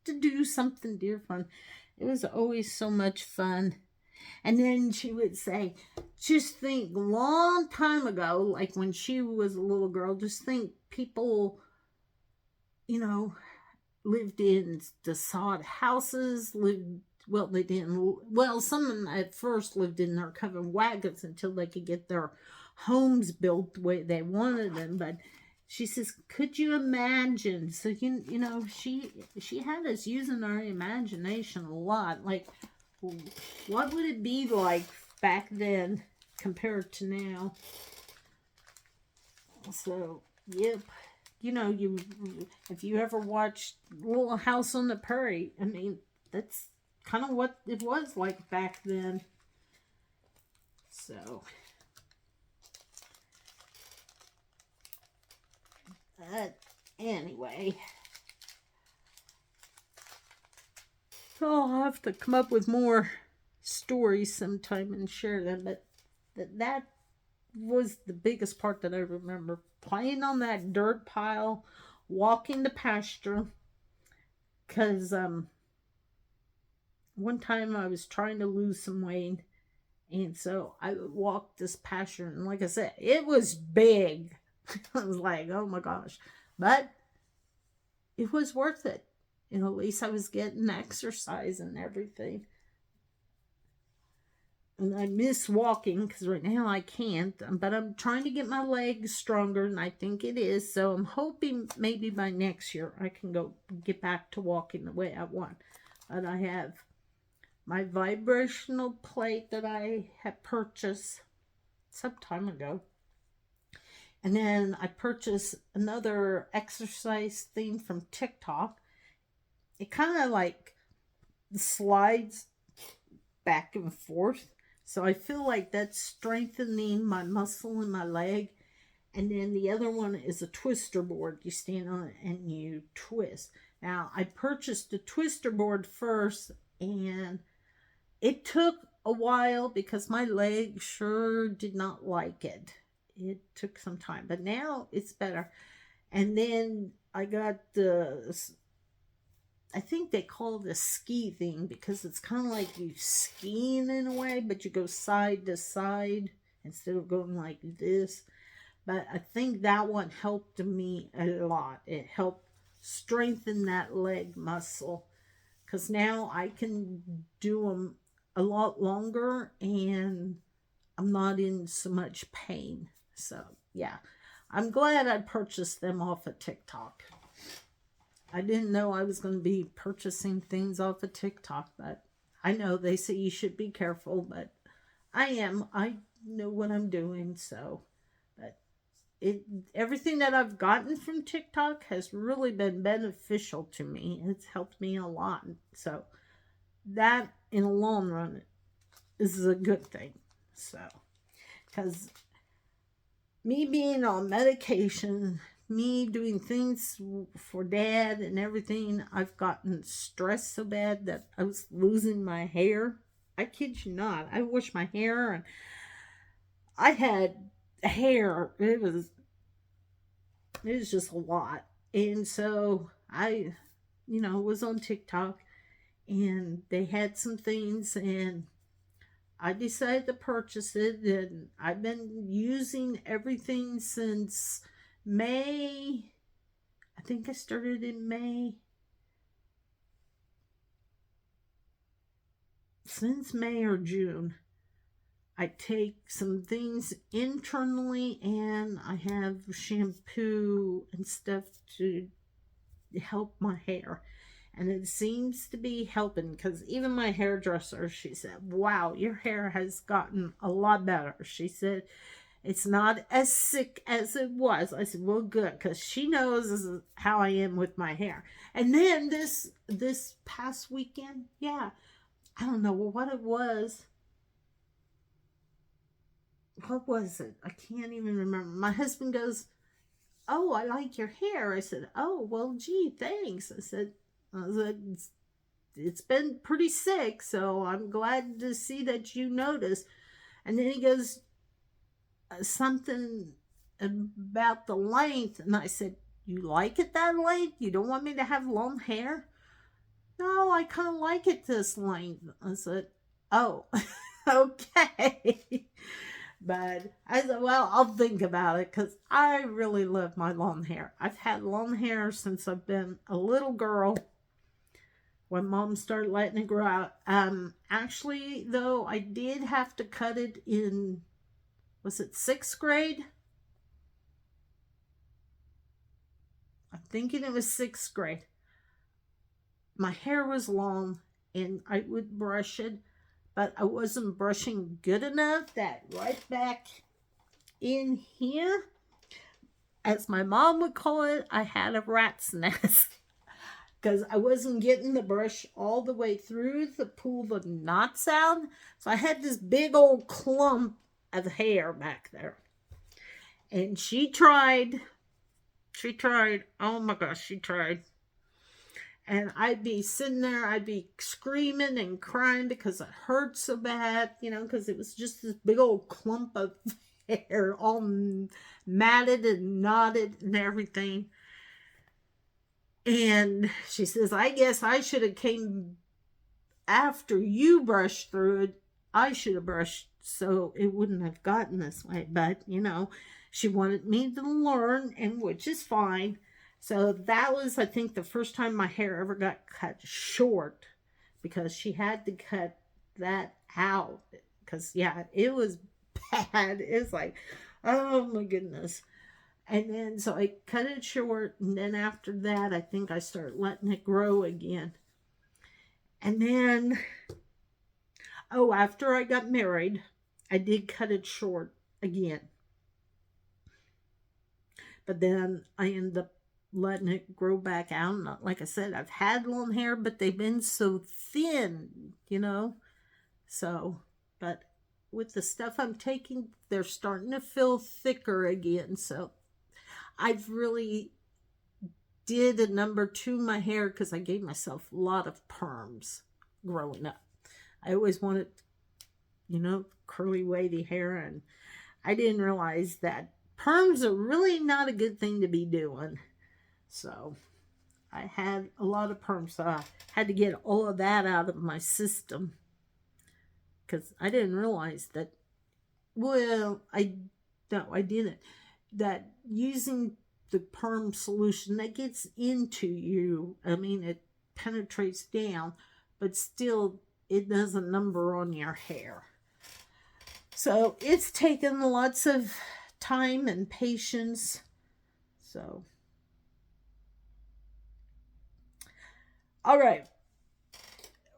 to do something different. It was always so much fun. And then she would say, just think, long time ago, like when she was a little girl, just think people, lived in the sod houses, they didn't, some of them at first lived in their covered wagons until they could get their homes built the way they wanted them. But she says, could you imagine? So, she had us using our imagination a lot. Like, what would it be like back then compared to now? So, yep. If you ever watched Little House on the Prairie, I mean, that's kind of what it was like back then. So, anyway, so I'll have to come up with more stories sometime and share them, but that was the biggest part that I remember. Playing on that dirt pile, walking the pasture, because one time I was trying to lose some weight, and so I walked this pasture, and like I said, it was big. I was like, oh my gosh, but it was worth it. At least I was getting exercise and everything. And I miss walking because right now I can't, but I'm trying to get my legs stronger, and I think it is. So I'm hoping maybe by next year I can get back to walking the way I want. But I have my vibrational plate that I had purchased some time ago. And then I purchased another exercise thing from TikTok. It kind of like slides back and forth. So I feel like that's strengthening my muscle in my leg. And then the other one is a twister board. You stand on it and you twist. Now, I purchased the twister board first, and it took a while because my leg sure did not like it. It took some time, but now it's better. And then I got I think they call it a ski thing because it's kind of like you skiing in a way, but you go side to side instead of going like this. But I think that one helped me a lot. It helped strengthen that leg muscle because now I can do them a lot longer and I'm not in so much pain. So, yeah, I'm glad I purchased them off of TikTok. I didn't know I was going to be purchasing things off of TikTok, but I know they say you should be careful, but I am. I know what I'm doing, so. But everything that I've gotten from TikTok has really been beneficial to me. It's helped me a lot. So that, in the long run, is a good thing. So, because me being on medication, me doing things for Dad and everything, I've gotten stressed so bad that I was losing my hair. I kid you not. I washed my hair and I had hair. It was just a lot. And so I, was on TikTok and they had some things and I decided to purchase it, and I've been using everything since May. I think I started in May. Since May or June, I take some things internally and I have shampoo and stuff to help my hair. And it seems to be helping because even my hairdresser, she said, wow, your hair has gotten a lot better. She said, it's not as sick as it was. I said, well, good, because she knows this is how I am with my hair. And then this past weekend, yeah, I don't know what it was. What was it? I can't even remember. My husband goes, oh, I like your hair. I said, oh, well, gee, thanks. I said, it's been pretty sick, so I'm glad to see that you noticed. And then he goes, something about the length. And I said, you like it that length? You don't want me to have long hair? No, I kind of like it this length. I said, oh, okay. But I said, well, I'll think about it because I really love my long hair. I've had long hair since I've been a little girl when mom started letting it grow out. Actually, though, I did have to cut it in, was it 6th grade? I'm thinking it was 6th grade. My hair was long and I would brush it, but I wasn't brushing good enough. That right back in here, as my mom would call it, I had a rat's nest because I wasn't getting the brush all the way through to pull the knots out. So I had this big old clump of hair back there. And she tried. Oh my gosh, she tried. And I'd be sitting there, I'd be screaming and crying because it hurt so bad, because it was just this big old clump of hair, all matted and knotted and everything. And she says, I guess I should have came after you brushed through it. I should have brushed so it wouldn't have gotten this way. But, she wanted me to learn, and which is fine. So that was, I think, the first time my hair ever got cut short because she had to cut that out. Because, yeah, it was bad. It's like, oh my goodness. And then, so I cut it short. And then after that, I think I started letting it grow again. And then, after I got married, I did cut it short again. But then I ended up letting it grow back out. And like I said, I've had long hair, but they've been so thin, So, but with the stuff I'm taking, they're starting to feel thicker again. So I've really did a number 2 my hair because I gave myself a lot of perms growing up. I always wanted, curly wavy hair, and I didn't realize that perms are really not a good thing to be doing. So I had a lot of perms, so I had to get all of that out of my system because I didn't realize that. Well, I didn't. That using the perm solution that gets into you, I mean, it penetrates down, but still it does a number on your hair. So it's taken lots of time and patience. So, all right,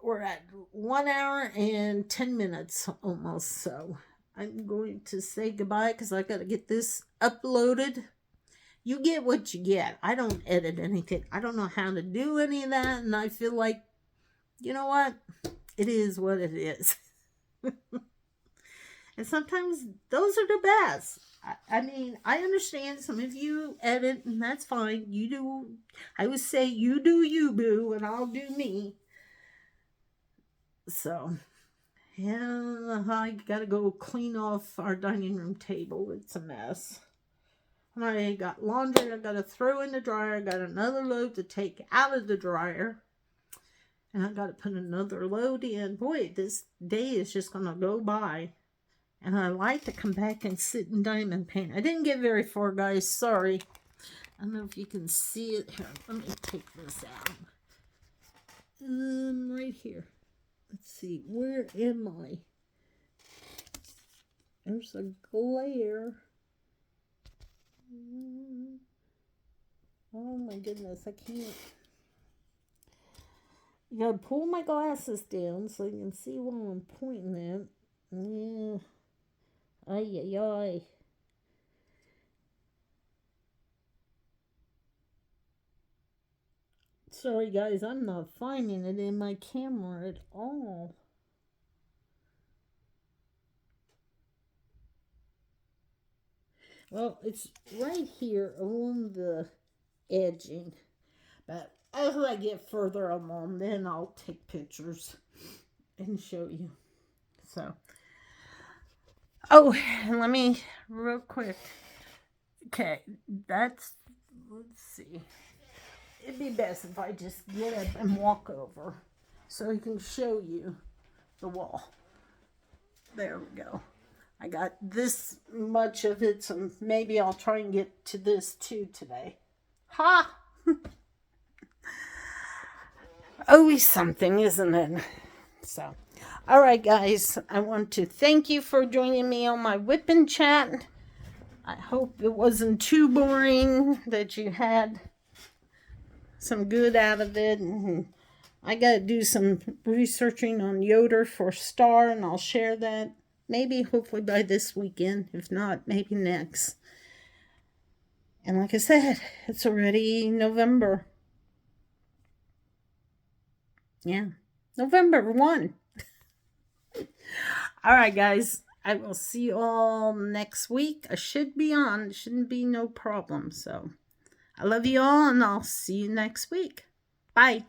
we're at 1 hour and 10 minutes almost. So I'm going to say goodbye because I got to get this uploaded. You get what you get. I don't edit anything. I don't know how to do any of that. And I feel like, you know what? It is what it is. And sometimes those are the best. I mean, I understand some of you edit, and that's fine. You do. I would say you do you, boo, and I'll do me. So, yeah, I got to go clean off our dining room table. It's a mess. And I got laundry I got to throw in the dryer. I got another load to take out of the dryer. And I got to put another load in. Boy, this day is just going to go by. And I like to come back and sit in diamond paint. I didn't get very far, guys. Sorry. I don't know if you can see it. Here, let me take this out. Right here. Let's see. Where am I? There's a glare. Oh my goodness, I can't. You gotta pull my glasses down so you can see what I'm pointing at. Yeah. Ay, ay, ay. Sorry guys, I'm not finding it in my camera at all. Well, it's right here along the edging. But as I get further along, then I'll take pictures and show you. So, oh, and let me real quick. Okay, let's see. It'd be best if I just get up and walk over so I can show you the wall. There we go. I got this much of it, so maybe I'll try and get to this too today. Ha! Always something, isn't it? So, all right, guys. I want to thank you for joining me on my WIP and chat. I hope it wasn't too boring, that you had some good out of it. And I got to do some researching on Yoder for Star, and I'll share that maybe hopefully by this weekend. If not, maybe next. And like I said, it's already November. Yeah, November 1. All right, guys. I will see you all next week. I should be on. Shouldn't be no problem. So I love you all, and I'll see you next week. Bye.